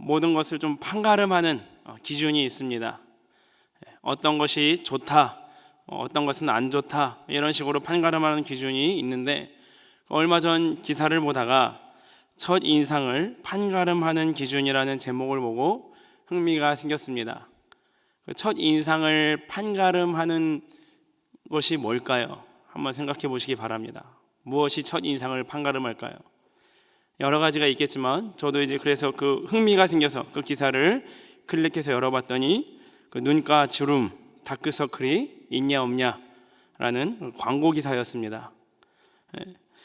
모든 것을 좀 판가름하는 기준이 있습니다. 어떤 것이 좋다, 어떤 것은 안 좋다, 이런 식으로 판가름하는 기준이 있는데, 얼마 전 기사를 보다가 첫 인상을 판가름하는 기준이라는 제목을 보고 흥미가 생겼습니다. 첫 인상을 판가름하는 것이 뭘까요? 한번 생각해 보시기 바랍니다. 무엇이 첫 인상을 판가름할까요? 여러 가지가 있겠지만 저도 이제 그래서 그 흥미가 생겨서 그 기사를 클릭해서 열어봤더니 그 눈가 주름, 다크서클이 있냐 없냐 라는 광고 기사였습니다.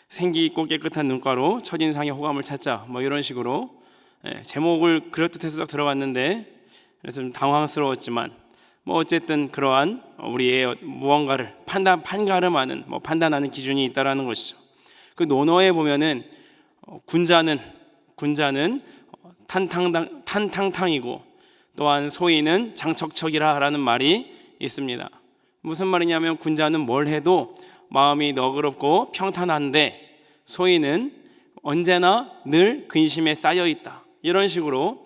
생기 있고 깨끗한 눈가로 첫인상의 호감을 찾자, 뭐 이런 식으로 제목을 그럴듯해서 딱 들어갔는데, 그래서 좀 당황스러웠지만 뭐 어쨌든 그러한 우리의 무언가를 판가름하는, 판단하는 기준이 있다라는 것이죠. 그 논어에 보면은 군자는 탄탕탕이고 또한 소인은 장척척이라라는 말이 있습니다. 무슨 말이냐면 군자는 뭘 해도 마음이 너그럽고 평탄한데 소인은 언제나 늘 근심에 쌓여 있다, 이런 식으로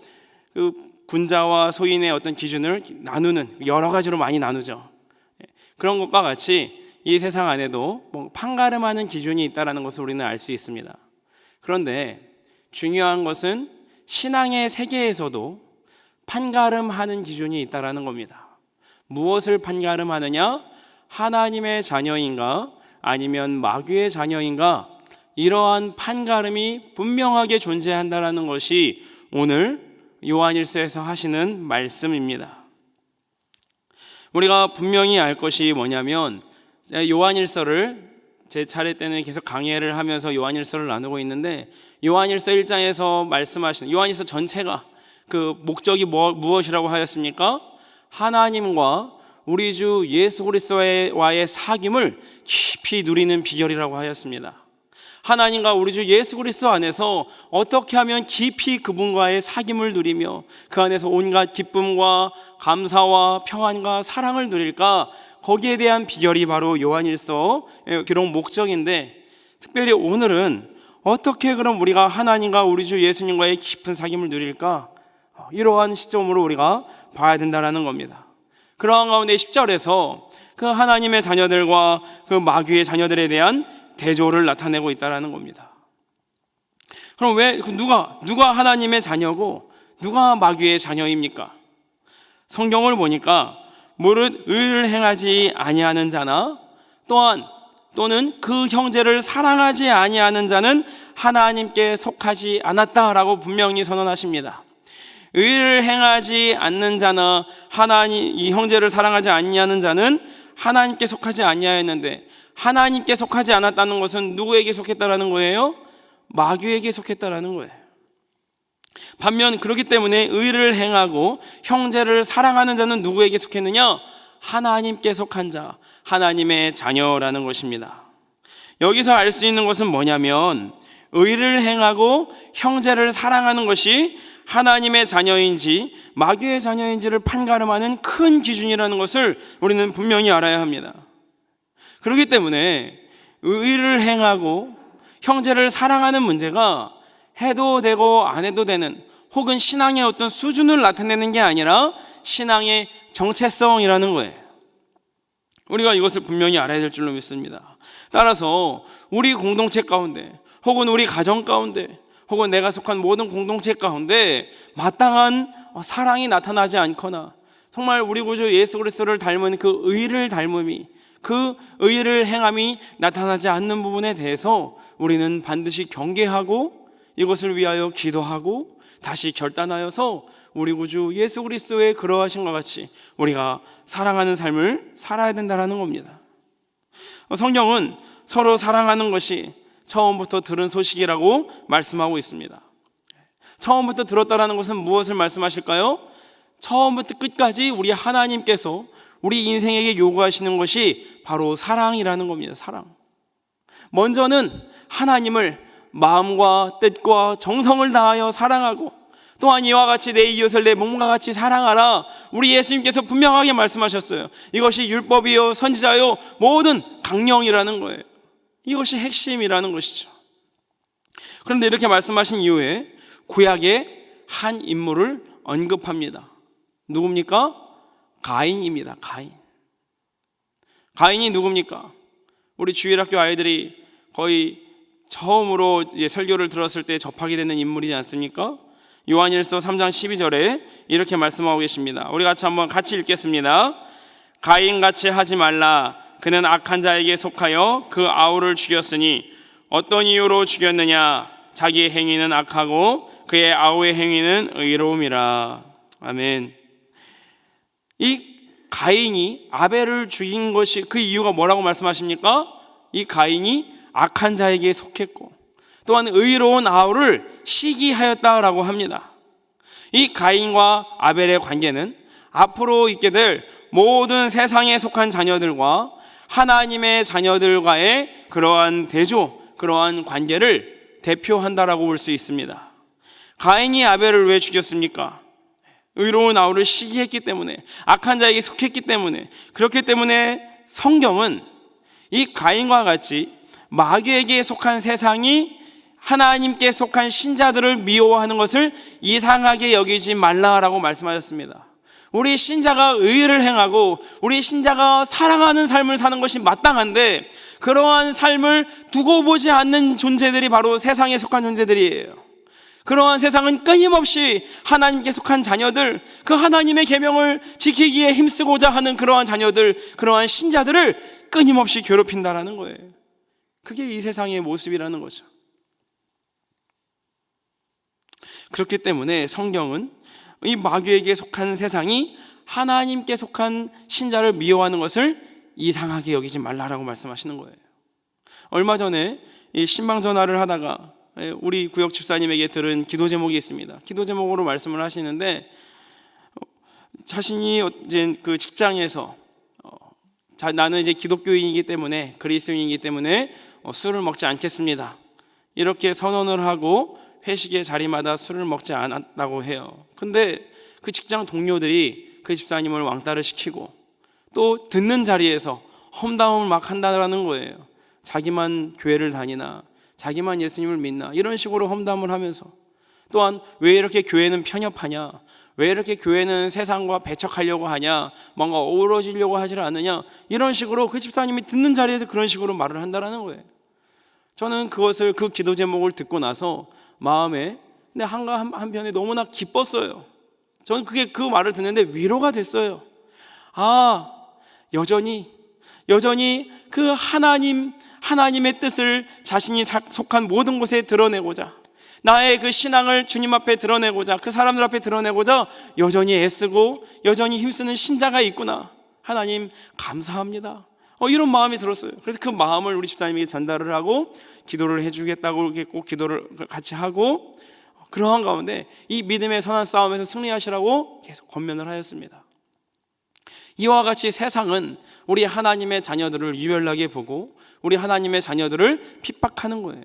그 군자와 소인의 어떤 기준을 나누는, 여러 가지로 많이 나누죠. 그런 것과 같이 이 세상 안에도 판가름하는 기준이 있다는 것을 우리는 알 수 있습니다. 그런데 중요한 것은 신앙의 세계에서도 판가름하는 기준이 있다는 겁니다. 무엇을 판가름하느냐? 하나님의 자녀인가 아니면 마귀의 자녀인가? 이러한 판가름이 분명하게 존재한다는 것이 오늘 요한일서에서 하시는 말씀입니다. 우리가 분명히 알 것이 뭐냐면, 요한일서를 제 차례 때는 계속 강의를 하면서 요한일서를 나누고 있는데, 요한일서 1장에서 말씀하시는 요한일서 전체가 그 목적이 무엇이라고 하였습니까? 하나님과 우리 주 예수 그리스도와의 사귐을 깊이 누리는 비결이라고 하였습니다. 하나님과 우리 주 예수 그리스도 안에서 어떻게 하면 깊이 그분과의 사귐을 누리며 그 안에서 온갖 기쁨과 감사와 평안과 사랑을 누릴까? 거기에 대한 비결이 바로 요한일서 기록 목적인데, 특별히 오늘은 어떻게 그럼 우리가 하나님과 우리 주 예수님과의 깊은 사귐을 누릴까? 이러한 시점으로 우리가 봐야 된다는 겁니다. 그러한 가운데 10절에서 그 하나님의 자녀들과 그 마귀의 자녀들에 대한 대조를 나타내고 있다는 겁니다. 그럼 왜 누가 하나님의 자녀고 누가 마귀의 자녀입니까? 성경을 보니까 무릇 의를 행하지 아니하는 자나 또는 그 형제를 사랑하지 아니하는 자는 하나님께 속하지 않았다라고 분명히 선언하십니다. 의를 행하지 않는 자나 이 형제를 사랑하지 아니하는 자는 하나님께 속하지 아니하였는데, 하나님께 속하지 않았다는 것은 누구에게 속했다라는 거예요? 마귀에게 속했다라는 거예요. 반면 그렇기 때문에 의를 행하고 형제를 사랑하는 자는 누구에게 속했느냐? 하나님께 속한 자, 하나님의 자녀라는 것입니다. 여기서 알 수 있는 것은 뭐냐면, 의를 행하고 형제를 사랑하는 것이 하나님의 자녀인지 마귀의 자녀인지를 판가름하는 큰 기준이라는 것을 우리는 분명히 알아야 합니다. 그렇기 때문에 의를 행하고 형제를 사랑하는 문제가 해도 되고 안 해도 되는, 혹은 신앙의 어떤 수준을 나타내는 게 아니라 신앙의 정체성이라는 거예요. 우리가 이것을 분명히 알아야 될 줄로 믿습니다. 따라서 우리 공동체 가운데, 혹은 우리 가정 가운데, 혹은 내가 속한 모든 공동체 가운데 마땅한 사랑이 나타나지 않거나, 정말 우리 구주 예수 그리스도를 닮은 그 의를 닮음이, 그 의를 행함이 나타나지 않는 부분에 대해서 우리는 반드시 경계하고 이것을 위하여 기도하고 다시 결단하여서 우리 구주 예수 그리스도의 그러하신 것 같이 우리가 사랑하는 삶을 살아야 된다는 겁니다. 성경은 서로 사랑하는 것이 처음부터 들은 소식이라고 말씀하고 있습니다. 처음부터 들었다라는 것은 무엇을 말씀하실까요? 처음부터 끝까지 우리 하나님께서 우리 인생에게 요구하시는 것이 바로 사랑이라는 겁니다. 사랑. 먼저는 하나님을 마음과 뜻과 정성을 다하여 사랑하고, 또한 이와 같이 내 이웃을 내 몸과 같이 사랑하라. 우리 예수님께서 분명하게 말씀하셨어요. 이것이 율법이요 선지자요 모든 강령이라는 거예요. 이것이 핵심이라는 것이죠. 그런데 이렇게 말씀하신 이후에 구약의 한 인물을 언급합니다. 누굽니까? 가인입니다. 가인이 누굽니까? 우리 주일학교 아이들이 거의 처음으로 이제 설교를 들었을 때 접하게 되는 인물이지 않습니까? 요한일서 3장 12절에 이렇게 말씀하고 계십니다. 우리 같이 읽겠습니다. 가인같이 하지 말라. 그는 악한 자에게 속하여 그 아우를 죽였으니 어떤 이유로 죽였느냐? 자기의 행위는 악하고 그의 아우의 행위는 의로움이라. 아멘. 이 가인이 아벨을 죽인 것이 그 이유가 뭐라고 말씀하십니까? 이 가인이 악한 자에게 속했고 또한 의로운 아우를 시기하였다라고 합니다. 이 가인과 아벨의 관계는 앞으로 있게 될 모든 세상에 속한 자녀들과 하나님의 자녀들과의 그러한 대조, 그러한 관계를 대표한다라고 볼 수 있습니다. 가인이 아벨을 왜 죽였습니까? 의로운 아우를 시기했기 때문에, 악한 자에게 속했기 때문에. 그렇기 때문에 성경은 이 가인과 같이 마귀에게 속한 세상이 하나님께 속한 신자들을 미워하는 것을 이상하게 여기지 말라라고 말씀하셨습니다. 우리 신자가 의를 행하고 우리 신자가 사랑하는 삶을 사는 것이 마땅한데, 그러한 삶을 두고 보지 않는 존재들이 바로 세상에 속한 존재들이에요. 그러한 세상은 끊임없이 하나님께 속한 자녀들, 그 하나님의 계명을 지키기에 힘쓰고자 하는 그러한 자녀들, 그러한 신자들을 끊임없이 괴롭힌다라는 거예요. 그게 이 세상의 모습이라는 거죠. 그렇기 때문에 성경은 이 마귀에게 속한 세상이 하나님께 속한 신자를 미워하는 것을 이상하게 여기지 말라라고 말씀하시는 거예요. 얼마 전에 이 신방 전화를 하다가 우리 구역 집사님에게 들은 기도 제목이 있습니다. 기도 제목으로 말씀을 하시는데, 자신이 이제 그 직장에서 나는 이제 기독교인이기 때문에, 그리스도인이기 때문에 술을 먹지 않겠습니다, 이렇게 선언을 하고 회식의 자리마다 술을 먹지 않았다고 해요. 근데 그 직장 동료들이 그 집사님을 왕따를 시키고 또 듣는 자리에서 험담을 막 한다는 거예요. 자기만 교회를 다니나, 자기만 예수님을 믿나, 이런 식으로 험담을 하면서, 또한 왜 이렇게 교회는 편협하냐, 왜 이렇게 교회는 세상과 배척하려고 하냐, 뭔가 어우러지려고 하지 않느냐, 이런 식으로 그 집사님이 듣는 자리에서 그런 식으로 말을 한다는 거예요. 저는 그 기도 제목을 듣고 나서 마음에, 근데 한편에 너무나 기뻤어요. 저는 그 말을 듣는데 위로가 됐어요. 여전히 그 하나님의 뜻을 자신이 속한 모든 곳에 드러내고자, 나의 그 신앙을 주님 앞에 드러내고자, 그 사람들 앞에 드러내고자 여전히 애쓰고 여전히 힘쓰는 신자가 있구나. 하나님 감사합니다. 이런 마음이 들었어요. 그래서 그 마음을 우리 집사님에게 전달을 하고 기도를 해주겠다고 이렇게 꼭 기도를 같이 하고, 그러한 가운데 이 믿음의 선한 싸움에서 승리하시라고 계속 권면을 하였습니다. 이와 같이 세상은 우리 하나님의 자녀들을 유별나게 보고 우리 하나님의 자녀들을 핍박하는 거예요.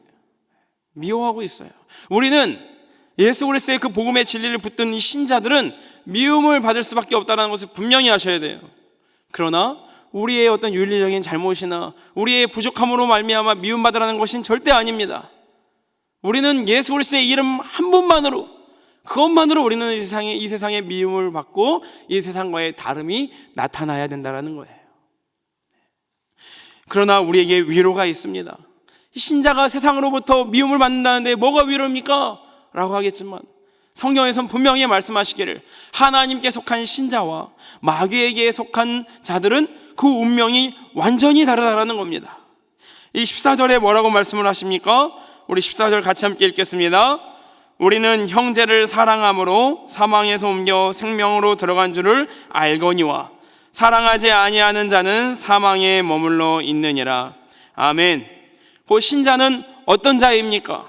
미워하고 있어요. 우리는 예수 그리스도의 그 복음의 진리를 붙든 이 신자들은 미움을 받을 수밖에 없다는 것을 분명히 아셔야 돼요. 그러나 우리의 어떤 윤리적인 잘못이나 우리의 부족함으로 말미암아 미움받으라는 것은 절대 아닙니다. 우리는 예수 그리스도의 이름 한 번만으로, 그것만으로 우리는 이 세상의 미움을 받고 이 세상과의 다름이 나타나야 된다는 거예요. 그러나 우리에게 위로가 있습니다. 신자가 세상으로부터 미움을 받는다는데 뭐가 위로입니까? 라고 하겠지만 성경에서는 분명히 말씀하시기를 하나님께 속한 신자와 마귀에게 속한 자들은 그 운명이 완전히 다르다는 겁니다. 이 14절에 뭐라고 말씀을 하십니까? 우리 14절 같이 함께 읽겠습니다. 우리는 형제를 사랑함으로 사망에서 옮겨 생명으로 들어간 줄을 알거니와 사랑하지 아니하는 자는 사망에 머물러 있느니라. 아멘. 그 신자는 어떤 자입니까?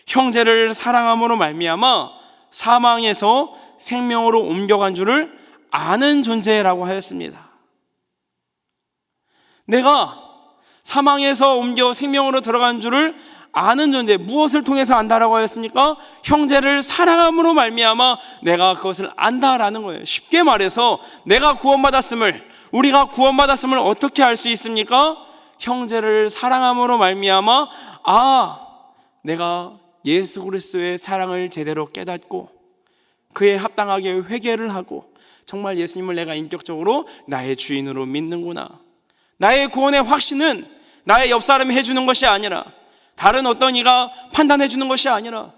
형제를 사랑함으로 말미암아 사망에서 생명으로 옮겨간 줄을 아는 존재라고 하였습니다. 내가 사망에서 옮겨 생명으로 들어간 줄을 아는 존재, 무엇을 통해서 안다라고 하였습니까? 형제를 사랑함으로 말미암아 내가 그것을 안다라는 거예요. 쉽게 말해서 내가 구원받았음을, 우리가 구원받았음을 어떻게 알 수 있습니까? 형제를 사랑함으로 말미암아 내가 예수 그리스도의 사랑을 제대로 깨닫고 그에 합당하게 회개를 하고 정말 예수님을 내가 인격적으로 나의 주인으로 믿는구나. 나의 구원의 확신은 나의 옆 사람이 해주는 것이 아니라, 다른 어떤 이가 판단해 주는 것이 아니라,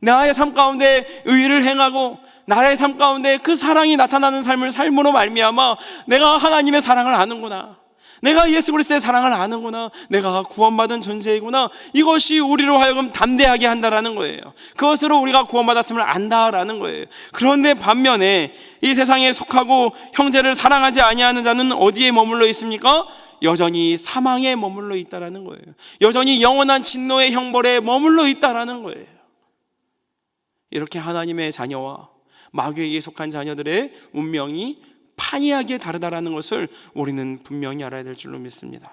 나의 삶 가운데 의를 행하고 나의 삶 가운데 그 사랑이 나타나는 삶을 삶으로 말미암아 내가 하나님의 사랑을 아는구나, 내가 예수 그리스도의 사랑을 아는구나, 내가 구원받은 존재이구나, 이것이 우리로 하여금 담대하게 한다라는 거예요. 그것으로 우리가 구원받았음을 안다라는 거예요. 그런데 반면에 이 세상에 속하고 형제를 사랑하지 아니하는 자는 어디에 머물러 있습니까? 여전히 사망에 머물러 있다라는 거예요. 여전히 영원한 진노의 형벌에 머물러 있다라는 거예요. 이렇게 하나님의 자녀와 마귀에게 속한 자녀들의 운명이 판이하게 다르다라는 것을 우리는 분명히 알아야 될 줄로 믿습니다.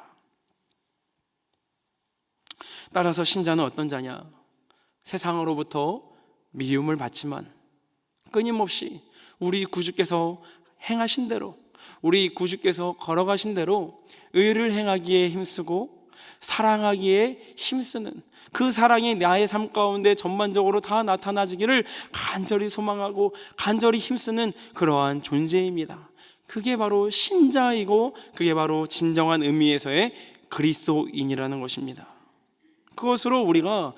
따라서 신자는 어떤 자냐? 세상으로부터 미움을 받지만 끊임없이 우리 구주께서 행하신 대로, 우리 구주께서 걸어가신 대로 의를 행하기에 힘쓰고 사랑하기에 힘쓰는, 그 사랑이 나의 삶 가운데 전반적으로 다 나타나지기를 간절히 소망하고 간절히 힘쓰는 그러한 존재입니다. 그게 바로 신자이고 그게 바로 진정한 의미에서의 그리스도인이라는 것입니다. 그것으로 우리가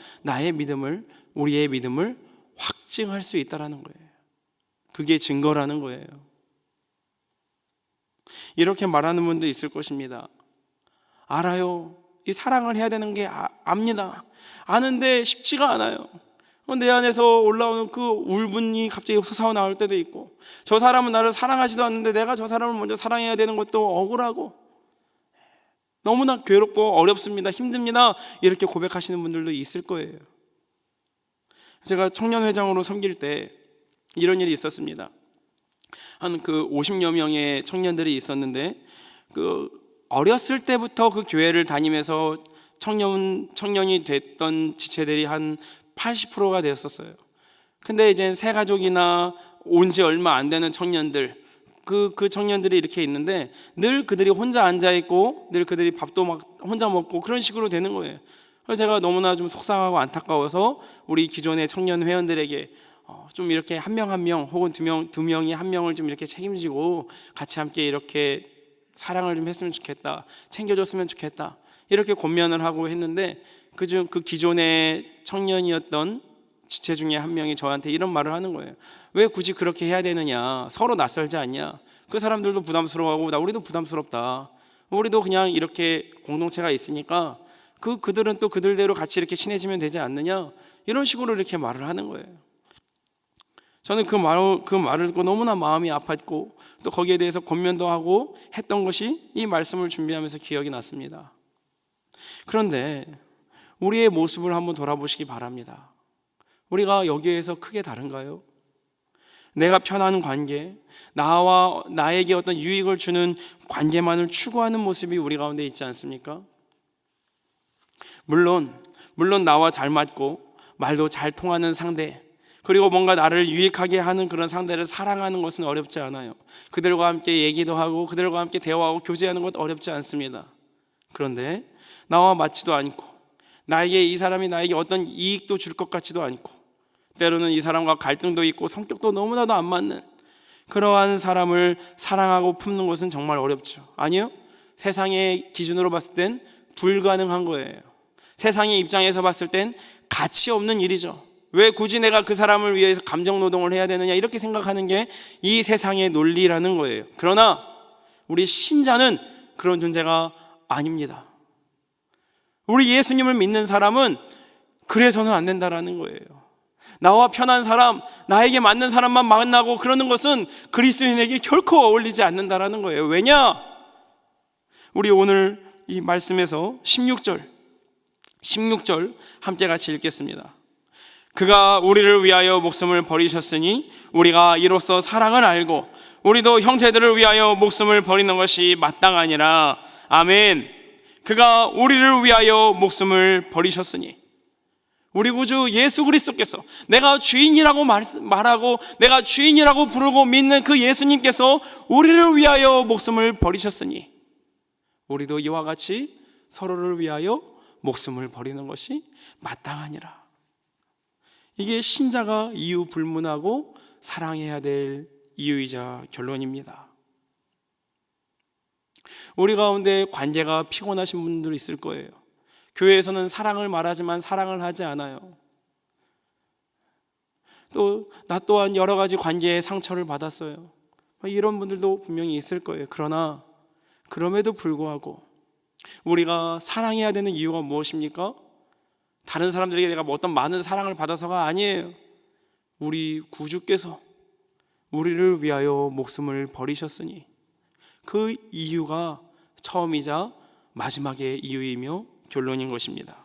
우리의 믿음을 확증할 수 있다는 거예요. 그게 증거라는 거예요. 이렇게 말하는 분도 있을 것입니다. 알아요. 이 사랑을 해야 되는 게 압니다. 아는데 쉽지가 않아요. 내 안에서 올라오는 그 울분이 갑자기 솟아 나올 때도 있고, 저 사람은 나를 사랑하지도 않는데 내가 저 사람을 먼저 사랑해야 되는 것도 억울하고 너무나 괴롭고 어렵습니다. 힘듭니다. 이렇게 고백하시는 분들도 있을 거예요. 제가 청년회장으로 섬길 때 이런 일이 있었습니다. 한 50여 명의 청년들이 있었는데, 어렸을 때부터 그 교회를 다니면서 청년이 됐던 지체들이 한 80%가 되었었어요. 근데 이제 새 가족이나 온 지 얼마 안 되는 청년들, 그 청년들이 이렇게 있는데 늘 그들이 혼자 앉아 있고 늘 그들이 밥도 막 혼자 먹고 그런 식으로 되는 거예요. 그래서 제가 너무나 좀 속상하고 안타까워서 우리 기존의 청년 회원들에게 좀 이렇게 한 명 혹은 두 명이 한 명을 좀 이렇게 책임지고 같이 함께 이렇게 사랑을 좀 했으면 좋겠다, 챙겨줬으면 좋겠다, 이렇게 권면을 하고 했는데, 그 기존의 청년이었던 지체 중에 한 명이 저한테 이런 말을 하는 거예요. 왜 굳이 그렇게 해야 되느냐, 서로 낯설지 않냐, 그 사람들도 부담스러워하고 우리도 부담스럽다, 우리도 그냥 이렇게 공동체가 있으니까 그들은 또 그들대로 같이 이렇게 친해지면 되지 않느냐, 이런 식으로 이렇게 말을 하는 거예요. 저는 그 말을 듣고 너무나 마음이 아팠고 또 거기에 대해서 권면도 하고 했던 것이 이 말씀을 준비하면서 기억이 났습니다. 그런데 우리의 모습을 한번 돌아보시기 바랍니다. 우리가 여기에서 크게 다른가요? 내가 편한 관계, 나와 나에게 어떤 유익을 주는 관계만을 추구하는 모습이 우리 가운데 있지 않습니까? 물론 나와 잘 맞고 말도 잘 통하는 상대, 그리고 뭔가 나를 유익하게 하는 그런 상대를 사랑하는 것은 어렵지 않아요. 그들과 함께 얘기도 하고 그들과 함께 대화하고 교제하는 것 어렵지 않습니다. 그런데 나와 맞지도 않고 이 사람이 나에게 어떤 이익도 줄 것 같지도 않고 때로는 이 사람과 갈등도 있고 성격도 너무나도 안 맞는 그러한 사람을 사랑하고 품는 것은 정말 어렵죠. 아니요, 세상의 기준으로 봤을 땐 불가능한 거예요. 세상의 입장에서 봤을 땐 가치 없는 일이죠. 왜 굳이 내가 그 사람을 위해서 감정 노동을 해야 되느냐, 이렇게 생각하는 게 이 세상의 논리라는 거예요. 그러나 우리 신자는 그런 존재가 아닙니다. 우리 예수님을 믿는 사람은 그래서는 안 된다라는 거예요. 나와 편한 사람, 나에게 맞는 사람만 만나고 그러는 것은 그리스도인에게 결코 어울리지 않는다라는 거예요. 왜냐? 우리 오늘 이 말씀에서 16절 함께 같이 읽겠습니다. 그가 우리를 위하여 목숨을 버리셨으니 우리가 이로써 사랑을 알고 우리도 형제들을 위하여 목숨을 버리는 것이 마땅하니라. 아멘. 그가 우리를 위하여 목숨을 버리셨으니, 우리 구주 예수 그리스도께서, 내가 주인이라고 말하고 내가 주인이라고 부르고 믿는 그 예수님께서 우리를 위하여 목숨을 버리셨으니 우리도 이와 같이 서로를 위하여 목숨을 버리는 것이 마땅하니라. 이게 신자가 이유 불문하고 사랑해야 될 이유이자 결론입니다. 우리 가운데 관계가 피곤하신 분들 있을 거예요. 교회에서는 사랑을 말하지만 사랑을 하지 않아요. 또 나 또한 여러 가지 관계에 상처를 받았어요. 이런 분들도 분명히 있을 거예요. 그러나 그럼에도 불구하고 우리가 사랑해야 되는 이유가 무엇입니까? 다른 사람들에게 내가 뭐 어떤 많은 사랑을 받아서가 아니에요. 우리 구주께서 우리를 위하여 목숨을 버리셨으니 그 이유가 처음이자 마지막의 이유이며 결론인 것입니다.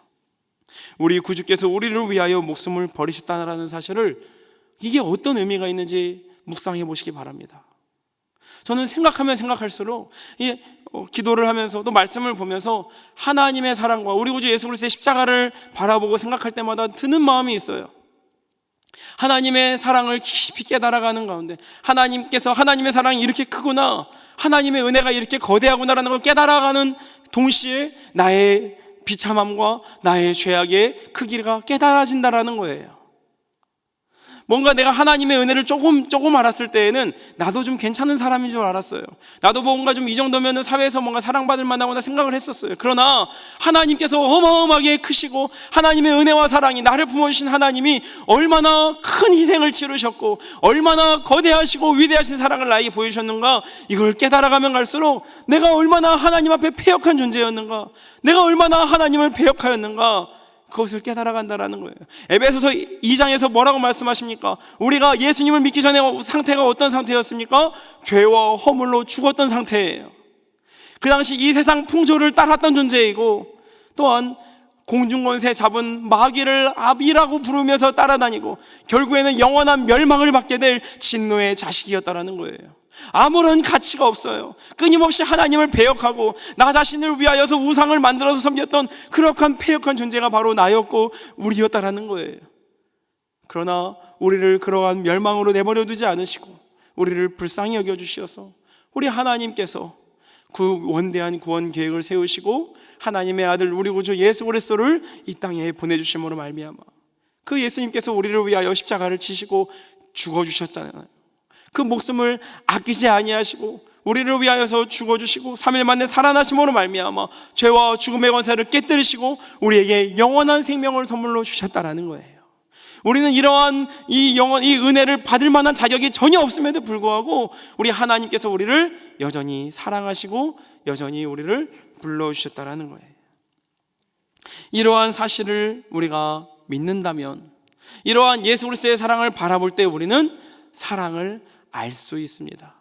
우리 구주께서 우리를 위하여 목숨을 버리셨다는 사실을, 이게 어떤 의미가 있는지 묵상해 보시기 바랍니다. 저는 생각하면 생각할수록 기도를 하면서 또 말씀을 보면서 하나님의 사랑과 우리 구주 예수 그리스도의 십자가를 바라보고 생각할 때마다 드는 마음이 있어요. 하나님의 사랑을 깊이 깨달아가는 가운데 하나님께서 하나님의 사랑이 이렇게 크구나, 하나님의 은혜가 이렇게 거대하구나라는 걸 깨달아가는 동시에 나의 비참함과 나의 죄악의 크기가 깨달아진다라는 거예요. 뭔가 내가 하나님의 은혜를 조금 알았을 때에는 나도 좀 괜찮은 사람인 줄 알았어요. 나도 뭔가 좀 이 정도면 사회에서 뭔가 사랑받을 만하구나 생각을 했었어요. 그러나 하나님께서 어마어마하게 크시고 하나님의 은혜와 사랑이, 나를 품어주신 하나님이 얼마나 큰 희생을 치르셨고 얼마나 거대하시고 위대하신 사랑을 나에게 보여주셨는가, 이걸 깨달아가면 갈수록 내가 얼마나 하나님 앞에 패역한 존재였는가, 내가 얼마나 하나님을 배역하였는가, 그것을 깨달아간다라는 거예요. 에베소서 2장에서 뭐라고 말씀하십니까? 우리가 예수님을 믿기 전에 상태가 어떤 상태였습니까? 죄와 허물로 죽었던 상태예요. 그 당시 이 세상 풍조를 따랐던 존재이고, 또한 공중권세 잡은 마귀를 아비라고 부르면서 따라다니고 결국에는 영원한 멸망을 받게 될 진노의 자식이었다라는 거예요. 아무런 가치가 없어요. 끊임없이 하나님을 배역하고 나 자신을 위하여서 우상을 만들어서 섬겼던 그렇게 패역한 존재가 바로 나였고 우리였다라는 거예요. 그러나 우리를 그러한 멸망으로 내버려 두지 않으시고 우리를 불쌍히 여겨주셔서 우리 하나님께서 그 원대한 구원 계획을 세우시고 하나님의 아들 우리 구주 예수 그리스도를 이 땅에 보내주심으로 말미암아 그 예수님께서 우리를 위하여 십자가를 치시고 죽어주셨잖아요. 그 목숨을 아끼지 아니하시고 우리를 위하여서 죽어주시고 3일 만에 살아나심으로 말미암아 죄와 죽음의 권세를 깨뜨리시고 우리에게 영원한 생명을 선물로 주셨다라는 거예요. 우리는 이러한 이 은혜를 받을 만한 자격이 전혀 없음에도 불구하고 우리 하나님께서 우리를 여전히 사랑하시고 여전히 우리를 불러주셨다라는 거예요. 이러한 사실을 우리가 믿는다면, 이러한 예수 그리스도의 사랑을 바라볼 때 우리는 사랑을 알 수 있습니다.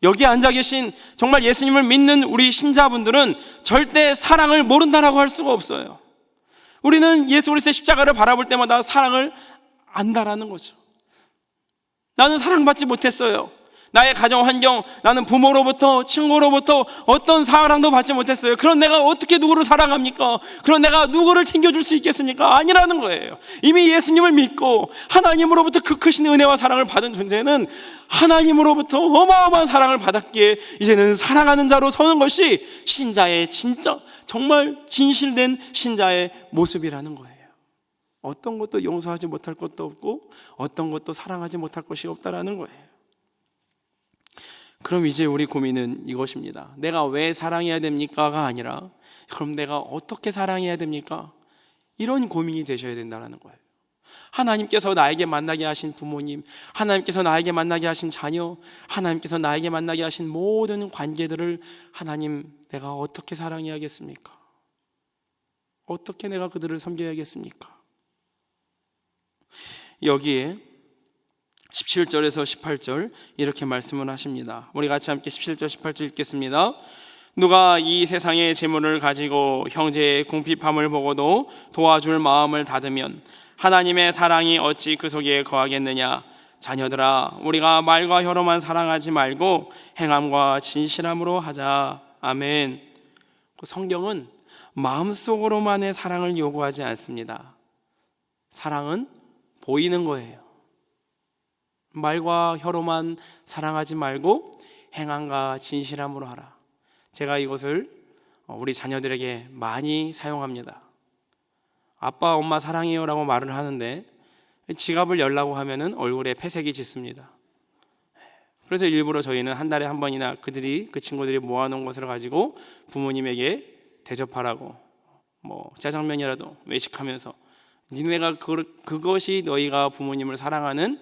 여기 앉아 계신 정말 예수님을 믿는 우리 신자분들은 절대 사랑을 모른다라고 할 수가 없어요. 우리는 예수 그리스도의 십자가를 바라볼 때마다 사랑을 안다라는 거죠. 나는 사랑받지 못했어요. 나의 가정 환경, 나는 부모로부터 친구로부터 어떤 사랑도 받지 못했어요. 그럼 내가 어떻게 누구를 사랑합니까? 그럼 내가 누구를 챙겨줄 수 있겠습니까? 아니라는 거예요. 이미 예수님을 믿고 하나님으로부터 그 크신 은혜와 사랑을 받은 존재는 하나님으로부터 어마어마한 사랑을 받았기에 이제는 사랑하는 자로 서는 것이 신자의 진짜 정말 진실된 신자의 모습이라는 거예요. 어떤 것도 용서하지 못할 것도 없고 어떤 것도 사랑하지 못할 것이 없다라는 거예요. 그럼 이제 우리 고민은 이것입니다. 내가 왜 사랑해야 됩니까가 아니라 그럼 내가 어떻게 사랑해야 됩니까? 이런 고민이 되셔야 된다는 거예요. 하나님께서 나에게 만나게 하신 부모님, 하나님께서 나에게 만나게 하신 자녀, 하나님께서 나에게 만나게 하신 모든 관계들을 하나님, 내가 어떻게 사랑해야겠습니까? 어떻게 내가 그들을 섬겨야겠습니까? 여기에 17절에서 18절 이렇게 말씀을 하십니다. 우리 같이 함께 17절 18절 읽겠습니다. 누가 이 세상의 재물을 가지고 형제의 궁핍함을 보고도 도와줄 마음을 닫으면 하나님의 사랑이 어찌 그 속에 거하겠느냐. 자녀들아, 우리가 말과 혀로만 사랑하지 말고 행함과 진실함으로 하자. 아멘. 성경은 마음속으로만의 사랑을 요구하지 않습니다. 사랑은 보이는 거예요. 말과 혀로만 사랑하지 말고 행함과 진실함으로 하라. 제가 이것을 우리 자녀들에게 많이 사용합니다. 아빠, 엄마 사랑해요 라고 말을 하는데 지갑을 열라고 하면은 얼굴에 회색이 짙습니다. 그래서 일부러 저희는 한 달에 한 번이나 그 친구들이 모아놓은 것을 가지고 부모님에게 대접하라고 짜장면이라도 외식하면서 니네가 그것이 너희가 부모님을 사랑하는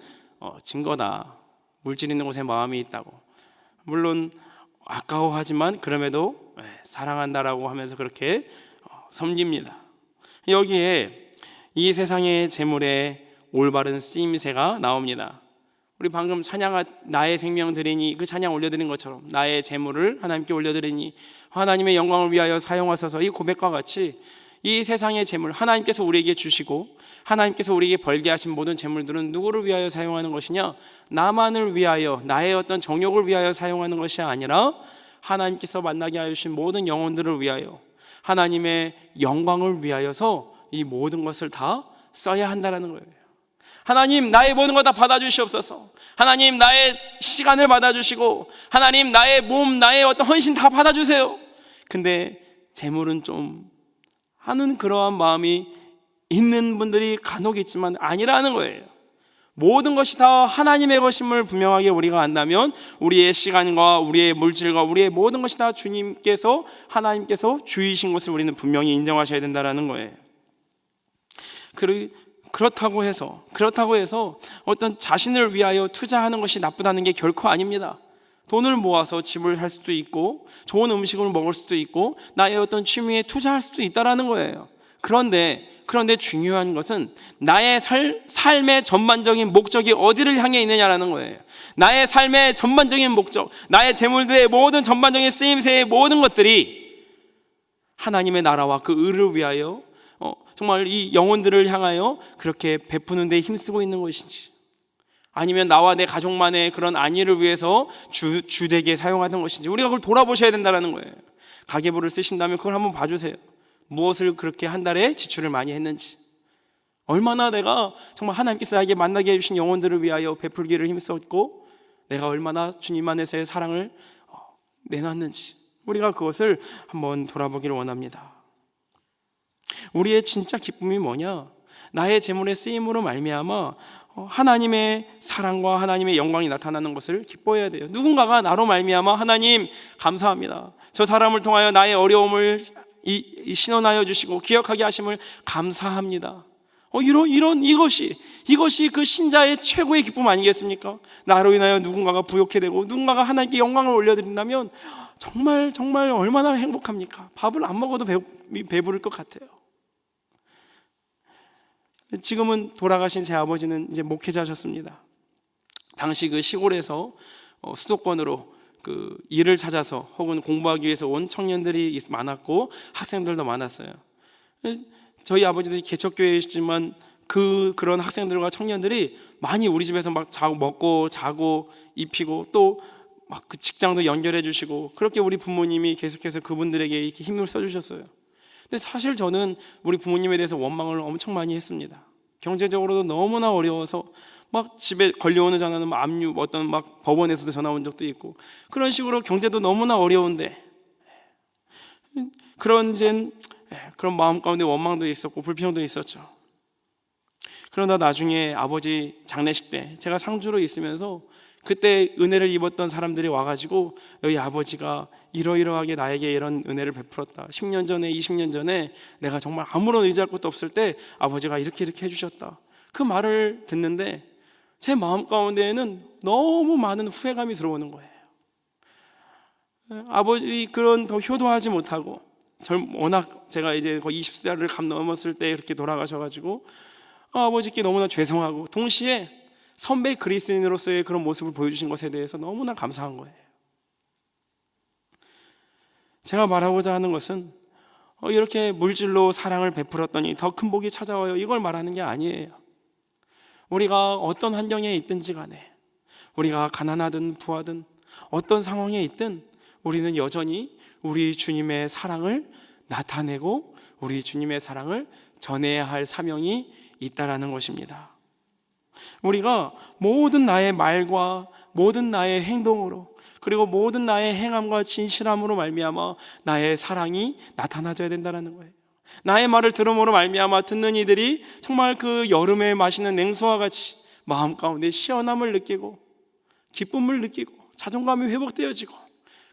증거다. 물질 있는 곳에 마음이 있다고. 물론 아까워하지만 그럼에도 사랑한다라고 하면서 그렇게 섬깁니다. 여기에 이 세상의 재물의 올바른 쓰임새가 나옵니다. 우리 방금 나의 생명 드리니 그 찬양 올려드린 것처럼 나의 재물을 하나님께 올려드리니 하나님의 영광을 위하여 사용하소서, 이 고백과 같이 이 세상의 재물, 하나님께서 우리에게 주시고 하나님께서 우리에게 벌게 하신 모든 재물들은 누구를 위하여 사용하는 것이냐? 나만을 위하여, 나의 어떤 정욕을 위하여 사용하는 것이 아니라 하나님께서 만나게 하신 모든 영혼들을 위하여, 하나님의 영광을 위하여서 이 모든 것을 다 써야 한다는 거예요. 하나님, 나의 모든 것 다 받아주시옵소서. 하나님, 나의 시간을 받아주시고, 하나님, 나의 몸, 나의 어떤 헌신 다 받아주세요. 근데 재물은 좀 하는 그러한 마음이 있는 분들이 간혹 있지만 아니라는 거예요. 모든 것이 다 하나님의 것임을 분명하게 우리가 안다면 우리의 시간과 우리의 물질과 우리의 모든 것이 다 하나님께서 주이신 것을 우리는 분명히 인정하셔야 된다는 거예요. 그렇다고 해서 어떤 자신을 위하여 투자하는 것이 나쁘다는 게 결코 아닙니다. 돈을 모아서 집을 살 수도 있고 좋은 음식을 먹을 수도 있고 나의 어떤 취미에 투자할 수도 있다는 거예요. 그런데 중요한 것은 나의 삶의 전반적인 목적이 어디를 향해 있느냐라는 거예요. 나의 삶의 전반적인 목적, 나의 재물들의 모든 전반적인 쓰임새의 모든 것들이 하나님의 나라와 그 의를 위하여 정말 이 영혼들을 향하여 그렇게 베푸는 데 힘쓰고 있는 것인지, 아니면 나와 내 가족만의 그런 안위를 위해서 주되게 사용하는 것인지 우리가 그걸 돌아보셔야 된다는 거예요. 가계부를 쓰신다면 그걸 한번 봐주세요. 무엇을 그렇게 한 달에 지출을 많이 했는지, 얼마나 내가 정말 하나님께서 나에게 만나게 해주신 영혼들을 위하여 베풀기를 힘썼고 내가 얼마나 주님 안에서의 사랑을 내놨는지 우리가 그것을 한번 돌아보기를 원합니다. 우리의 진짜 기쁨이 뭐냐? 나의 재물의 쓰임으로 말미암아 하나님의 사랑과 하나님의 영광이 나타나는 것을 기뻐해야 돼요. 누군가가 나로 말미암아 하나님 감사합니다, 저 사람을 통하여 나의 어려움을 신원하여 주시고 기억하게 하심을 감사합니다. 이것이 그 신자의 최고의 기쁨 아니겠습니까? 나로 인하여 누군가가 부욕해 되고 누군가가 하나님께 영광을 올려드린다면 정말 얼마나 행복합니까? 밥을 안 먹어도 배부를 것 같아요. 지금은 돌아가신 제 아버지는 이제 목회자셨습니다. 당시 그 시골에서 수도권으로 그 일을 찾아서 혹은 공부하기 위해서 온 청년들이 많았고 학생들도 많았어요. 저희 아버지도 개척교회이시지만 그런 학생들과 청년들이 많이 우리 집에서 막 먹고 자고 입히고 또 막 그 직장도 연결해 주시고 그렇게 우리 부모님이 계속해서 그분들에게 이렇게 힘을 써주셨어요. 근데 사실 저는 우리 부모님에 대해서 원망을 엄청 많이 했습니다. 경제적으로도 너무나 어려워서 막 집에 걸려오는 전화는 압류, 어떤 막 법원에서도 전화 온 적도 있고 그런 식으로 경제도 너무나 어려운데 그런 마음 가운데 원망도 있었고 불평도 있었죠. 그러다 나중에 아버지 장례식 때 제가 상주로 있으면서 그때 은혜를 입었던 사람들이 와가지고 너희 아버지가 이러이러하게 나에게 이런 은혜를 베풀었다. 10년 전에 20년 전에 내가 정말 아무런 의지할 것도 없을 때 아버지가 이렇게 해주셨다. 그 말을 듣는데 제 마음 가운데에는 너무 많은 후회감이 들어오는 거예요. 아버지 그런 더 효도하지 못하고 워낙 제가 이제 거의 20살을 넘었을 때 이렇게 돌아가셔가지고 아버지께 너무나 죄송하고 동시에 선배 그리스도인으로서의 그런 모습을 보여주신 것에 대해서 너무나 감사한 거예요. 제가 말하고자 하는 것은 이렇게 물질로 사랑을 베풀었더니 더 큰 복이 찾아와요, 이걸 말하는 게 아니에요. 우리가 어떤 환경에 있든지 간에, 우리가 가난하든 부하든 어떤 상황에 있든 우리는 여전히 우리 주님의 사랑을 나타내고 우리 주님의 사랑을 전해야 할 사명이 있다라는 것입니다. 우리가 모든 나의 말과 모든 나의 행동으로 그리고 모든 나의 행함과 진실함으로 말미암아 나의 사랑이 나타나져야 된다는 거예요. 나의 말을 들음으로 말미암아 듣는 이들이 정말 그 여름에 마시는 냉수와 같이 마음 가운데 시원함을 느끼고 기쁨을 느끼고 자존감이 회복되어지고,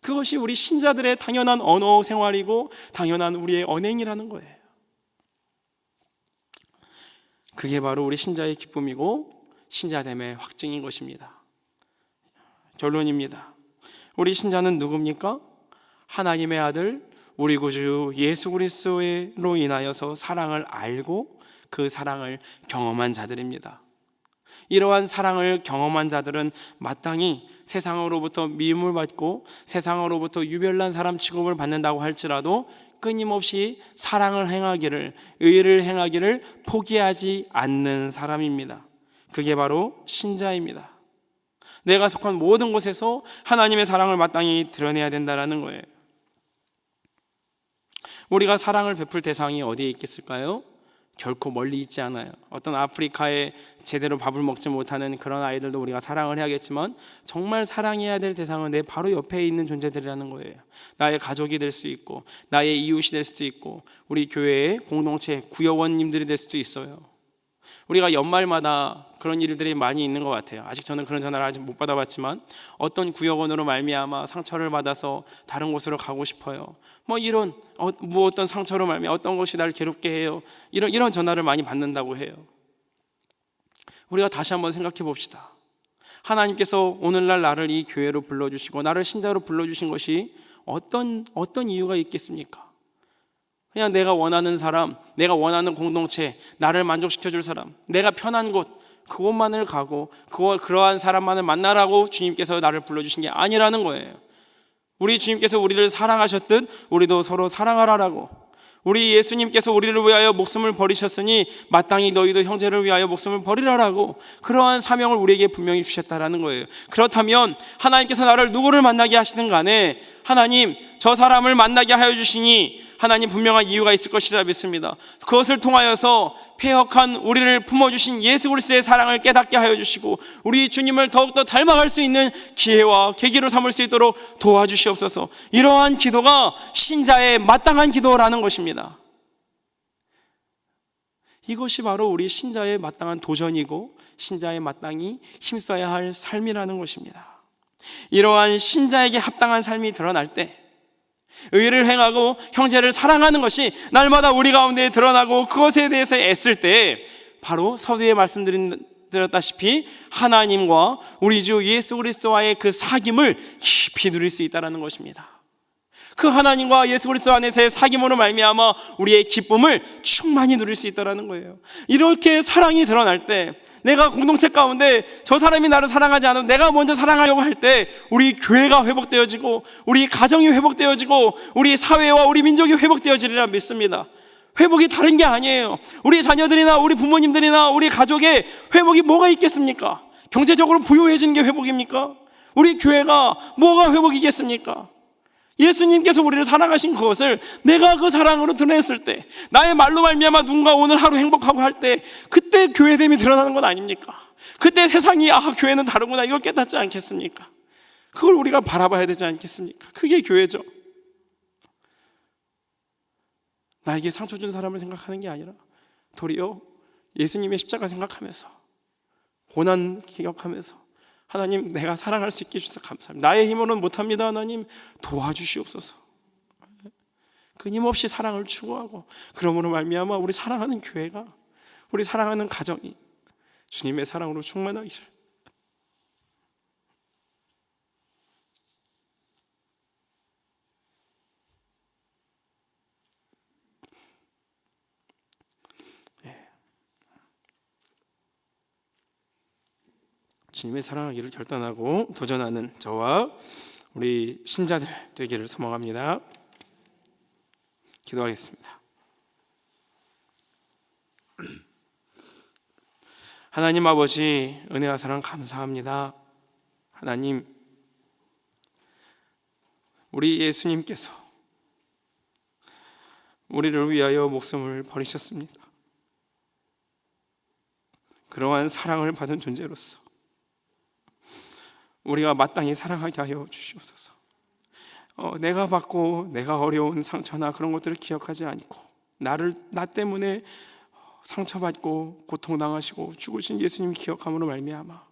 그것이 우리 신자들의 당연한 언어 생활이고 당연한 우리의 언행이라는 거예요. 그게 바로 우리 신자의 기쁨이고 신자됨의 확증인 것입니다. 결론입니다. 우리 신자는 누굽니까? 하나님의 아들 우리 구주 예수 그리스도로 인하여서 사랑을 알고 그 사랑을 경험한 자들입니다. 이러한 사랑을 경험한 자들은 마땅히 세상으로부터 미움을 받고 세상으로부터 유별난 사람 취급을 받는다고 할지라도 끊임없이 사랑을 행하기를, 의를 행하기를 포기하지 않는 사람입니다. 그게 바로 신자입니다. 내가 속한 모든 곳에서 하나님의 사랑을 마땅히 드러내야 된다는 거예요. 우리가 사랑을 베풀 대상이 어디에 있겠을까요? 결코 멀리 있지 않아요. 어떤 아프리카에 제대로 밥을 먹지 못하는 그런 아이들도 우리가 사랑을 해야겠지만, 정말 사랑해야 될 대상은 내 바로 옆에 있는 존재들이라는 거예요. 나의 가족이 될 수 있고 나의 이웃이 될 수도 있고 우리 교회의 공동체 구역원님들이 될 수도 있어요. 우리가 연말마다 그런 일들이 많이 있는 것 같아요. 아직 저는 그런 전화를 아직 못 받아봤지만 어떤 구역원으로 말미암아 상처를 받아서 다른 곳으로 가고 싶어요. 이런 어떤 상처로 말미암아 어떤 것이 나를 괴롭게 해요. 이런 전화를 많이 받는다고 해요. 우리가 다시 한번 생각해 봅시다. 하나님께서 오늘날 나를 이 교회로 불러주시고 나를 신자로 불러주신 것이 어떤 이유가 있겠습니까? 그냥 내가 원하는 사람, 내가 원하는 공동체, 나를 만족시켜줄 사람, 내가 편한 곳, 그곳만을 가고 그러한 사람만을 만나라고 주님께서 나를 불러주신 게 아니라는 거예요. 우리 주님께서 우리를 사랑하셨듯 우리도 서로 사랑하라라고, 우리 예수님께서 우리를 위하여 목숨을 버리셨으니 마땅히 너희도 형제를 위하여 목숨을 버리라라고, 그러한 사명을 우리에게 분명히 주셨다라는 거예요. 그렇다면 하나님께서 나를 누구를 만나게 하시든 간에 하나님 저 사람을 만나게 하여 주시니 하나님 분명한 이유가 있을 것이라 믿습니다. 그것을 통하여서 폐역한 우리를 품어주신 예수 그리스도의 사랑을 깨닫게 하여 주시고 우리 주님을 더욱더 닮아갈 수 있는 기회와 계기로 삼을 수 있도록 도와주시옵소서. 이러한 기도가 신자의 마땅한 기도라는 것입니다. 이것이 바로 우리 신자의 마땅한 도전이고 신자의 마땅히 힘써야 할 삶이라는 것입니다. 이러한 신자에게 합당한 삶이 드러날 때, 의를 행하고 형제를 사랑하는 것이 날마다 우리 가운데 드러나고 그것에 대해서 애쓸 때 바로 서두에 말씀드렸다시피 하나님과 우리 주 예수 그리스도와의 그 사귐을 깊이 누릴 수 있다는 것입니다. 그 하나님과 예수 그리스도 안에서의 사귐으로 말미암아 우리의 기쁨을 충만히 누릴 수 있다는 거예요. 이렇게 사랑이 드러날 때, 내가 공동체 가운데 저 사람이 나를 사랑하지 않으면 내가 먼저 사랑하려고 할 때 우리 교회가 회복되어지고 우리 가정이 회복되어지고 우리 사회와 우리 민족이 회복되어지리라 믿습니다. 회복이 다른 게 아니에요. 우리 자녀들이나 우리 부모님들이나 우리 가족의 회복이 뭐가 있겠습니까? 경제적으로 부유해지는 게 회복입니까? 우리 교회가 뭐가 회복이겠습니까? 예수님께서 우리를 사랑하신 그것을 내가 그 사랑으로 드러냈을 때, 나의 말로 말미암아 누군가 오늘 하루 행복하고 할 때, 그때 교회됨이 드러나는 것 아닙니까? 그때 세상이 교회는 다르구나 이걸 깨닫지 않겠습니까? 그걸 우리가 바라봐야 되지 않겠습니까? 그게 교회죠. 나에게 상처 준 사람을 생각하는 게 아니라 도리어 예수님의 십자가 생각하면서 고난 기억하면서 하나님 내가 사랑할 수 있게 해주셔서 감사합니다. 나의 힘으로는 못합니다. 하나님 도와주시옵소서. 끊임없이 사랑을 추구하고 그러므로 말미암아 우리 사랑하는 교회가, 우리 사랑하는 가정이 주님의 사랑으로 충만하기를. 주님의 사랑하기를 결단하고 도전하는 저와 우리 신자들 되기를 소망합니다. 기도하겠습니다. 하나님 아버지, 은혜와 사랑 감사합니다. 하나님, 우리 예수님께서 우리를 위하여 목숨을 버리셨습니다. 그러한 사랑을 받은 존재로서 우리가 마땅히 사랑하게 하여 주시옵소서. 내가 받고 내가 어려운 상처나 그런 것들을 기억하지 않고 나 때문에 상처받고 고통당하시고 죽으신 예수님 기억함으로 말미암아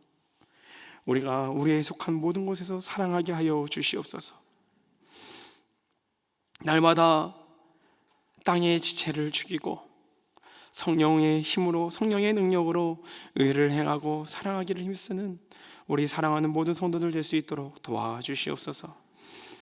우리가 우리에 속한 모든 곳에서 사랑하게 하여 주시옵소서. 날마다 땅의 지체를 죽이고 성령의 힘으로, 성령의 능력으로 의를 행하고 사랑하기를 힘쓰는 우리 사랑하는 모든 성도들 될 수 있도록 도와주시옵소서.